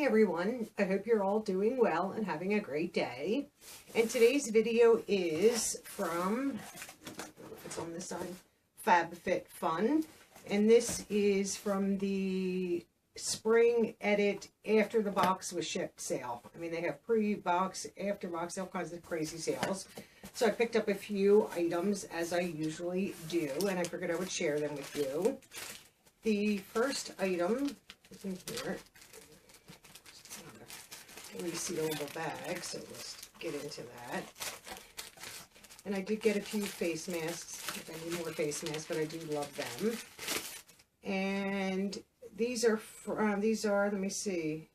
everyone, I hope you're all doing well and having a great day. And today's video is from, I don't know if it's on this side, FabFitFun. And this is from the spring edit after the box was shipped sale. I mean, they have pre-box, after box, all kinds of crazy sales. So I picked up a few items as I usually do, and I figured I would share them with you. The first item is in here. Resealable bag, so let's get into that. And I did get a few face masks. If I need more face masks, but I do love them. And these are from, let me see,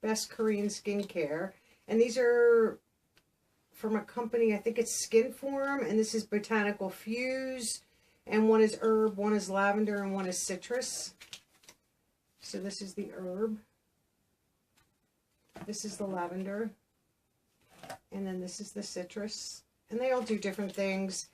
Best Korean Skincare. And these are from a company, I think it's Skinform, and this is Botanical Fuse. And one is herb, one is lavender, and one is citrus. So this is the herb. This is the lavender, and then this is the citrus, and they all do different things.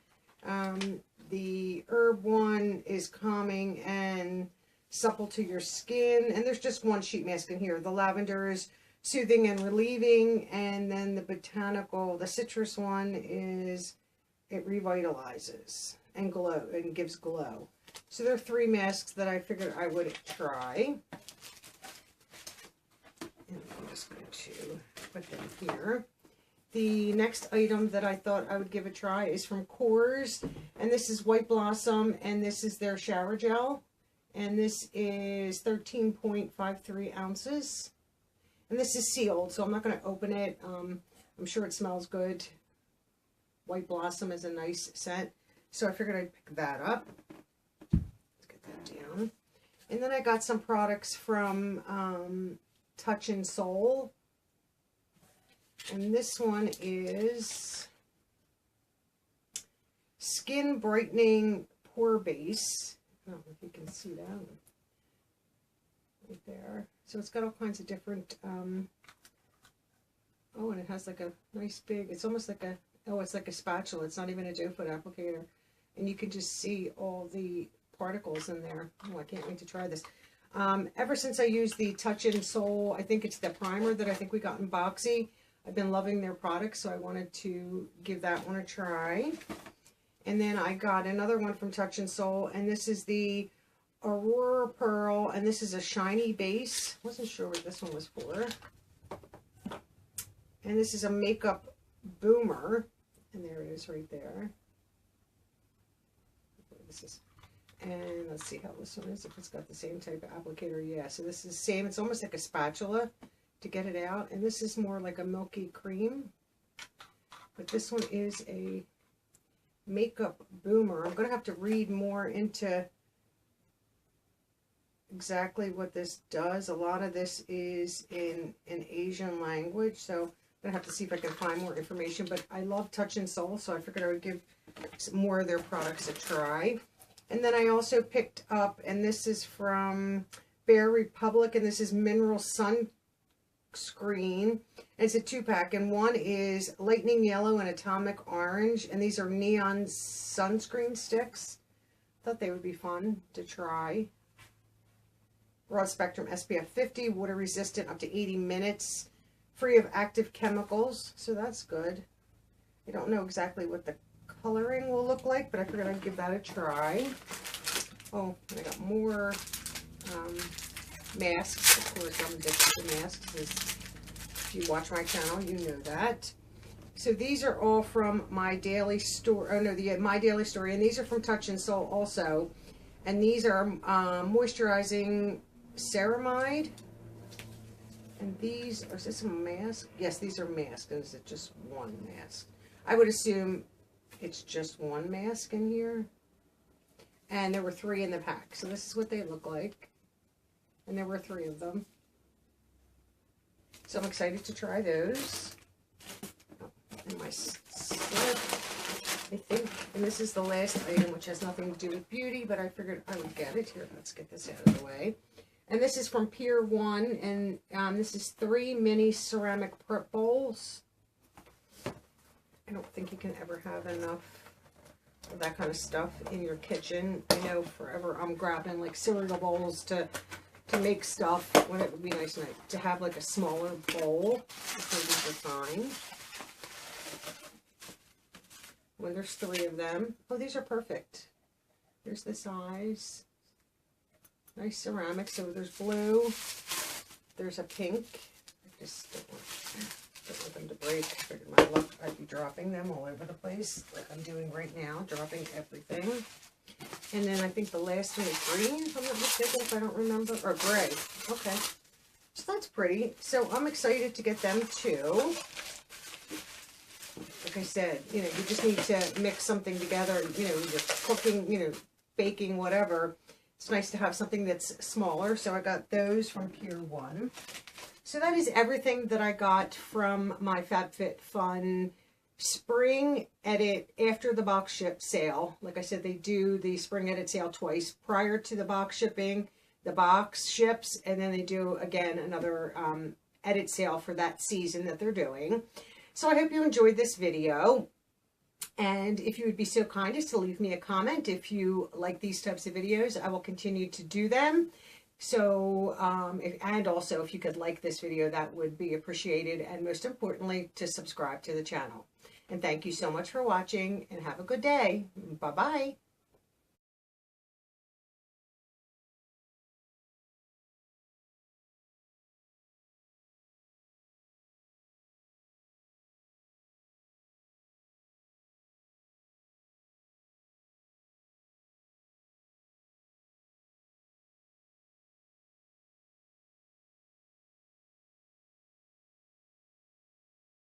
The herb one is calming and supple to your skin, and there's just one sheet mask in here. The lavender is soothing and relieving, and then the botanical, the citrus one is, it revitalizes and glow and gives glow. So there are 3 masks that I figured I would try. I'm just going to put them here. The next item that I thought I would give a try is from Coors, and this is White Blossom, and this is their shower gel, and this is 13.53 ounces, and this is sealed, so I'm not going to open it. I'm sure it smells good. White Blossom is a nice scent, so I figured I'd pick that up. Let's get that down. And then I got some products from Touch and Soul, and this one is Skin Brightening Pore Base. I don't know if you can see that right there. So it's got all kinds of different, oh, and it has like a nice big, it's almost like a, oh, it's like a spatula. It's not even a doe foot applicator. And you can just see all the particles in there. Oh, I can't wait to try this. Ever since I used the Touch and Soul, I think it's the primer that I think we got in UnboxIt, I've been loving their products, so I wanted to give that one a try. And then I got another one from Touch and Soul, and this is the Aurora Pearl, and this is a shiny base. Wasn't sure what this one was for. And this is a makeup boomer, and there it is right there. This is. And let's see how this one is, if it's got the same type of applicator. Yeah, so this is the same. It's almost like a spatula to get it out. And this is more like a milky cream. But this one is a makeup boomer. I'm going to have to read more into exactly what this does. A lot of this is in an Asian language, so I'm going to have to see if I can find more information. But I love Touch and Soul, so I figured I would give some more of their products a try. And then I also picked up, and this is from Bare Republic, and this is Mineral Sunscreen. And it's a 2-pack, and one is Lightning Yellow and Atomic Orange, and these are neon sunscreen sticks. Thought they would be fun to try. Broad spectrum SPF 50, water resistant up to 80 minutes, free of active chemicals, so that's good. I don't know exactly what the coloring will look like, but I figured I'd give that a try. Oh, and I got more masks. Of course, I'm addicted to masks. If you watch my channel, you know that. So these are all from My Daily Store. Oh no, the My Daily Story, and these are from Touch and Soul also. And these are moisturizing ceramide. And these, is this a mask? Yes, these are masks. And is it just one mask? I would assume it's just one mask in here. And there were 3 in the pack. So this is what they look like. And there were 3 of them. So I'm excited to try those. Oh, and my slip, I think. And this is the last item, which has nothing to do with beauty, but I figured I would get it. Here, let's get this out of the way. And this is from Pier 1. And this is 3 mini ceramic prep bowls. I don't think you can ever have enough of that kind of stuff in your kitchen. I know forever I'm grabbing like cereal bowls to to make stuff when it would be nice to have like a smaller bowl. So these are fine. When there's 3 of them. Oh, these are perfect. There's the size. Nice ceramic. So there's blue. There's a pink. I just don't want them to break. I figured my luck, I'd be dropping them all over the place, like I'm doing right now, dropping everything. And then I think the last one is green, if I'm not mistaken, if I don't remember, or gray. Okay. So that's pretty. So I'm excited to get them too. Like I said, you know, you just need to mix something together, you know, you're cooking, you know, baking, whatever. It's nice to have something that's smaller. So I got those from Pier 1. So that is everything that I got from my FabFitFun Spring Edit after the box ship sale. Like I said, they do the Spring Edit sale twice. Prior to the box shipping, the box ships, and then they do, again, another edit sale for that season that they're doing. So I hope you enjoyed this video. And if you would be so kind as to leave me a comment if you like these types of videos, I will continue to do them. So, and also if you could like this video, that would be appreciated. And most importantly, to subscribe to the channel. And thank you so much for watching and have a good day. Bye-bye.